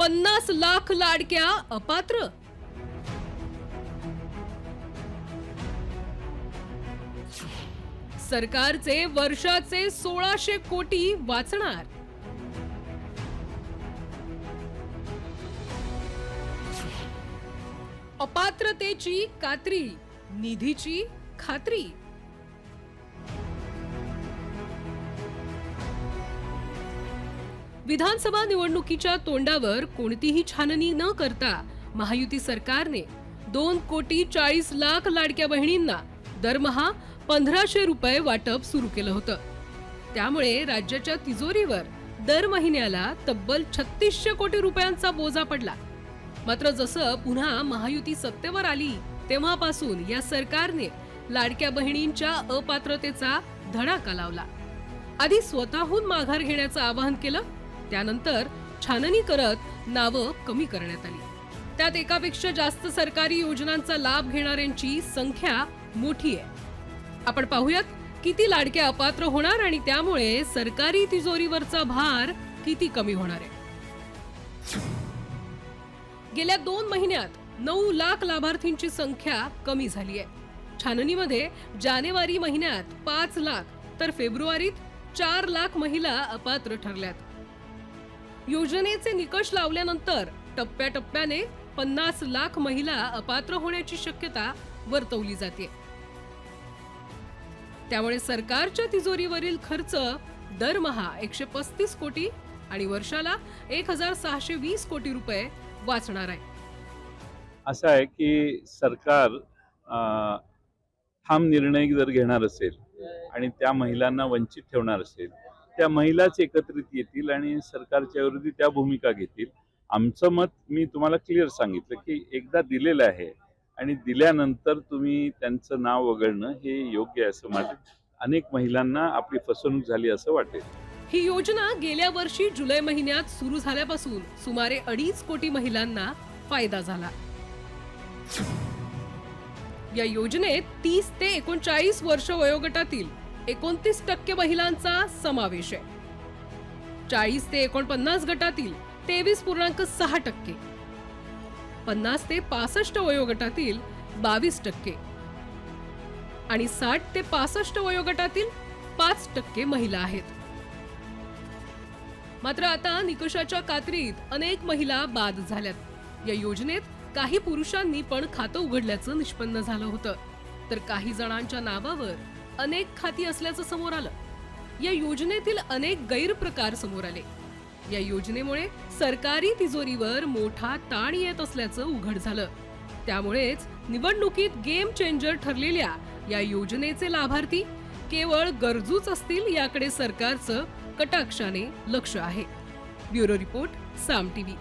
50 लाख लाडक्या अपात्र. सरकारचे वर्षाचे 1600 कोटी वाचणार. अपात्रतेची कात्री, निधीची खात्री. विधानसभा निवडणुकीच्या तोंडावर कोणतीही छाननी न करता महायुती सरकारने 2,40,00,000 लाडक्या बहिणींना दरमहा 1,500 रुपये वाटप सुरू केलं होतं. त्यामुळे राज्याच्या तिजोरीवर दर महिन्याला तब्बल 3600 कोटी रुपयांचा बोजा पडला. मात्र जसं पुन्हा महायुती सत्तेवर आली तेव्हापासून या सरकारने लाडक्या बहिणींच्या अपात्रतेचा धडाका लावला. आधी स्वतःहून माघार घेण्याचं आवाहन केलं, त्यानंतर छाननी करत नावं कमी करण्यात आली. त्यात एकापेक्षा जास्त सरकारी योजनांचा लाभ घेणाऱ्यांची संख्या मोठी आहे. आपण पाहूयात किती लाडक्या अपात्र होणार आणि त्यामुळे सरकारी तिजोरीवरचा भार किती कमी होणार आहे. गेल्या 2 महिन्यात 9 लाख लाभार्थींची संख्या कमी झाली आहे. छाननीमध्ये जानेवारी महिन्यात 5 लाख तर फेब्रुवारीत 4 लाख महिला अपात्र ठरल्यात. योजनेचे निकष लावल्यानंतर टप्प्याटप्प्याने 50 लाख महिला अपात्र होण्याची शक्यता वर्तवली जाते. त्यामुळे सरकारच्या तिजोरीवरील खर्च दरमहा 135 कोटी आणि वर्षाला 1,620 कोटी रुपये वाचणार आहे. असं आहे की सरकार ठाम निर्णय जर घेणार असेल आणि त्या महिलांना वंचित ठेवणार असेल, त्या महिलाच एकत्रित येतील आणि सरकारच्या विरोधी त्या भूमिका घेतील. आमचं मत मी तुम्हाला क्लिअर सांगितलं की एकदा दिलेलं आहे आणि दिल्यानंतर तुम्ही त्यांचं नाव वगळणं हे योग्य आहे असं वाटेल. अनेक महिलांना आपली फसवणूक झाली असं वाटेल. ही योजना गेल्या वर्षी जुलै महिन्यात सुरू झाल्यापासून सुमारे 2.5 कोटी महिलांना फायदा झाला. या योजनेत 30 ते 39 वर्ष वयोगटातील 29% महिलांचा समावेश आहे. 40 ते 49 गटातील 23.6%, 50 ते 65 वयोगटातील 22% आणि 60 ते 65 वयोगटातील 5% महिला आहेत. मात्र आता निकषाच्या कात्रीत अनेक महिला बाद झाल्यात. या योजनेत काही पुरुषांनी पण खातं उघडल्याचं निष्पन्न झालं होतं, तर काही जणांच्या नावावर अनेक खाती असल्याचं समोर आलं. या योजनेतील अनेक गैरप्रकार समोर आले. या योजनेमुळे सरकारी तिजोरीवर मोठा ताण येत असल्याचं उघड झालं. त्यामुळेच निवडणुकीत गेम चेंजर ठरलेल्या या योजनेचे लाभार्थी केवळ गरजूच असतील याकडे सरकारचं कटाक्षाने लक्ष आहे. ब्युरो रिपोर्ट, साम टीव्ही.